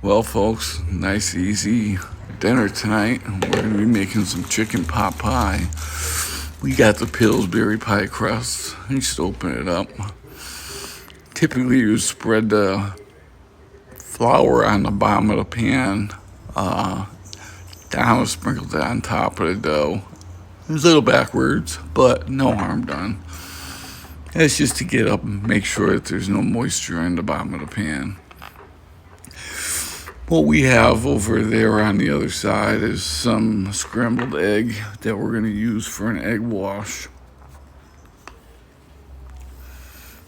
Well, folks, nice, easy dinner tonight. We're going to be making some chicken pot pie. We got the Pillsbury pie crust. You just open it up. Typically, you spread the flour on the bottom of the pan, down, sprinkle that on top of the dough. It's a little backwards, but no harm done. That's just to get up and make sure that there's no moisture in the bottom of the pan. What we have over there on the other side is some scrambled egg that we're going to use for an egg wash.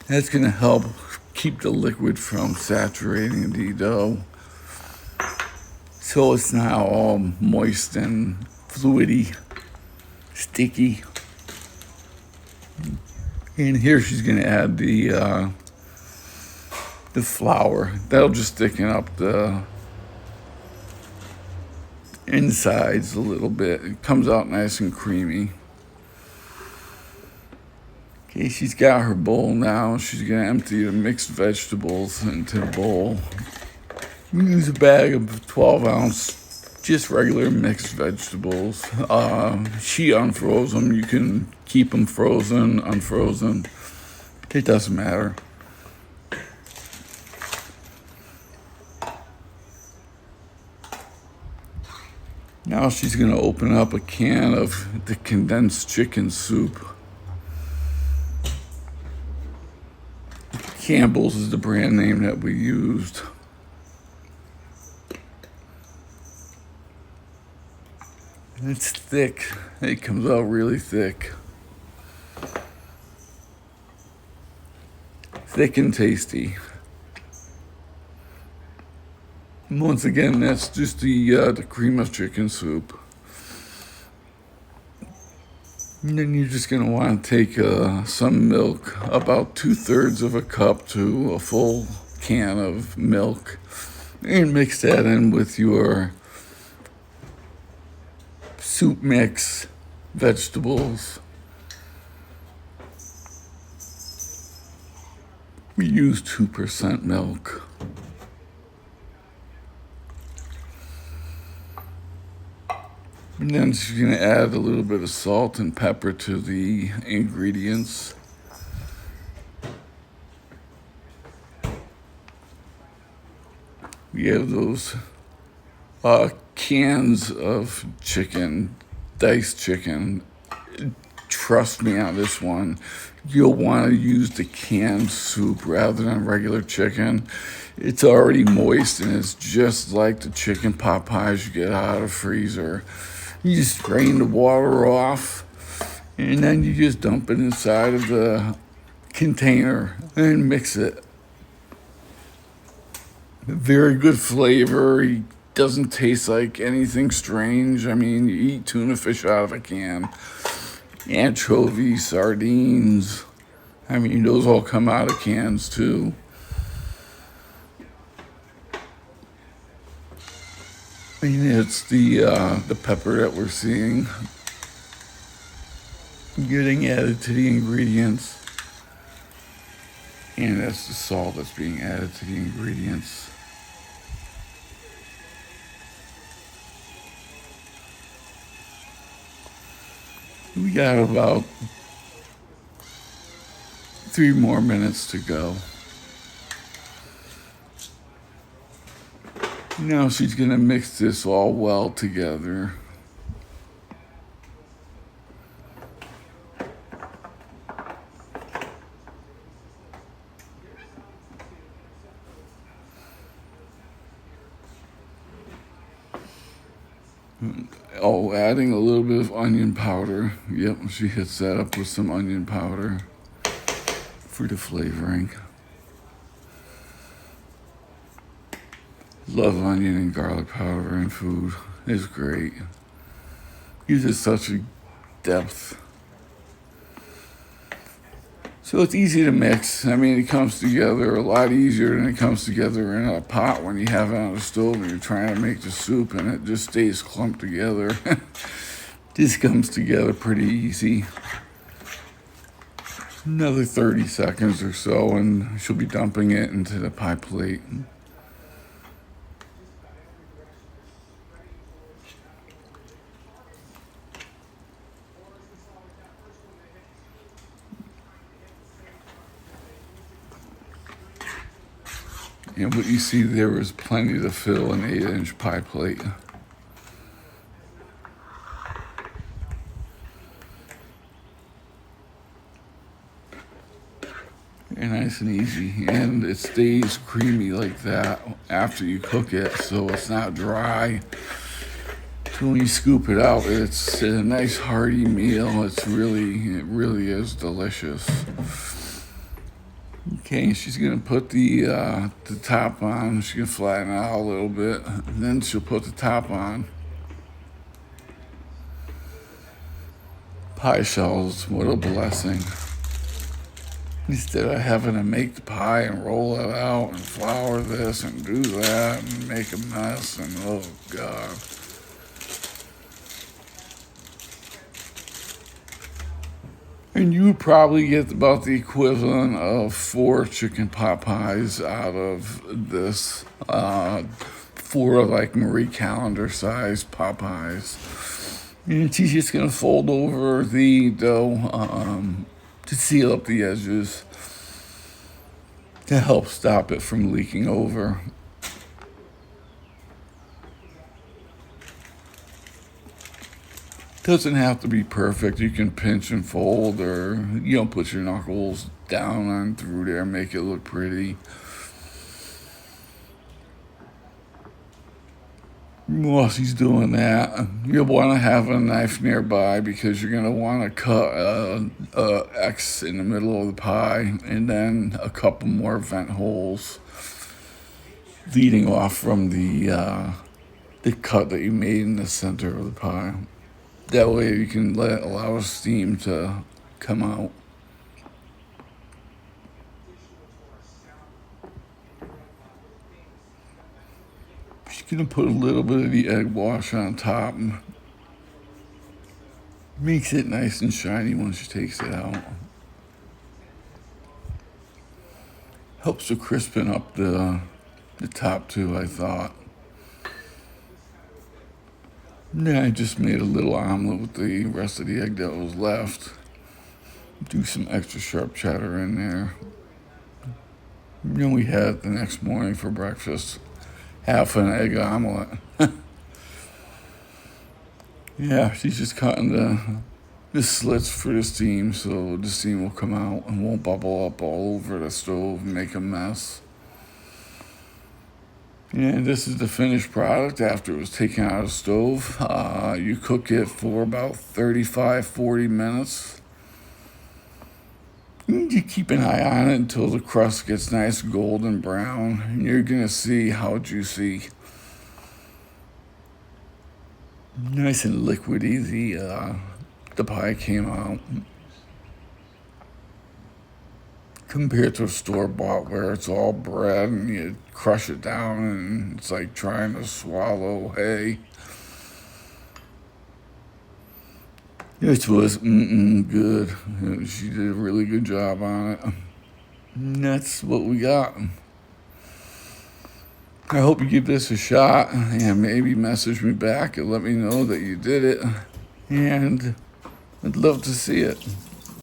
That's going to help keep the liquid from saturating the dough, so it's not all moist and fluidy, sticky. And here she's going to add the flour. That'll just thicken up the insides a little bit. It comes out nice and creamy. Okay, she's got her bowl now. She's going to empty the mixed vegetables into the bowl. We use a bag of 12 ounce, just regular mixed vegetables. She unfroze them. You can keep them frozen, unfrozen. It doesn't matter. Now she's going to open up a can of the condensed chicken soup. Campbell's is the brand name that we used. It's thick. It comes out really thick. Thick and tasty. And once again, that's just the cream of chicken soup. And then you're just going to want to take some milk, about 2/3 of a cup to a full can of milk, and mix that in with your soup mix, vegetables. We use 2% milk. And then she's going to add a little bit of salt and pepper to the ingredients. We have those cans of chicken, diced chicken. Trust me on this one. You'll want to use the canned soup rather than regular chicken. It's already moist and it's just like the chicken pot pies you get out of the freezer. You just drain the water off, and then you just dump it inside of the container and mix it. Very good flavor. It doesn't taste like anything strange. I mean, you eat tuna fish out of a can. Anchovies, sardines. I mean, those all come out of cans too. And it's the pepper that we're seeing getting added to the ingredients. And that's the salt that's being added to the ingredients. We got about 3 more minutes to go. Now she's going to mix this all well together. Oh, adding a little bit of onion powder. Yep, she hits that up with some onion powder for the flavoring. Love onion and garlic powder in food. It's great. Gives it such a depth. So it's easy to mix. I mean, it comes together a lot easier than it comes together in a pot when you have it on the stove and you're trying to make the soup and it just stays clumped together. This comes together pretty easy. Another 30 seconds or so and she'll be dumping it into the pie plate. And what you see there is plenty to fill an 8-inch pie plate. And nice and easy, and it stays creamy like that after you cook it, so it's not dry. So when you scoop it out, it's a nice hearty meal. It really is delicious. Okay, she's gonna put the top on. She's gonna flatten it out a little bit, and then she'll put the top on. Pie shells, what a blessing. Instead of having to make the pie and roll it out and flour this and do that and make a mess, and oh God. And you would probably get about the equivalent of 4 chicken pot pies out of this. 4 like Marie Calendar size pot pies. And she's just gonna fold over the dough to seal up the edges to help stop it from leaking over. Doesn't have to be perfect. You can pinch and fold, or put your knuckles down on through there, make it look pretty. While she's doing that, you'll want to have a knife nearby because you're going to want to cut a X in the middle of the pie and then a couple more vent holes leading off from the cut that you made in the center of the pie. That way you can allow steam to come out. She's gonna put a little bit of the egg wash on top. Makes it nice and shiny when she takes it out. Helps to crispen up the top too, I thought. And then I just made a little omelet with the rest of the egg that was left. Do some extra sharp cheddar in there. Then we had it the next morning for breakfast. Half an egg omelet. Yeah, she's just cutting the slits for the steam, so the steam will come out and won't bubble up all over the stove and make a mess. And this is the finished product after it was taken out of the stove. You cook it for about 35-40 minutes. You keep an eye on it until the crust gets nice golden brown, and you're gonna see how juicy, nice and liquidy the pie came out. Compared to a store-bought where it's all bread and you crush it down and it's like trying to swallow hay. This was good. She did a really good job on it. And that's what we got. I hope you give this a shot and maybe message me back and let me know that you did it. And I'd love to see it.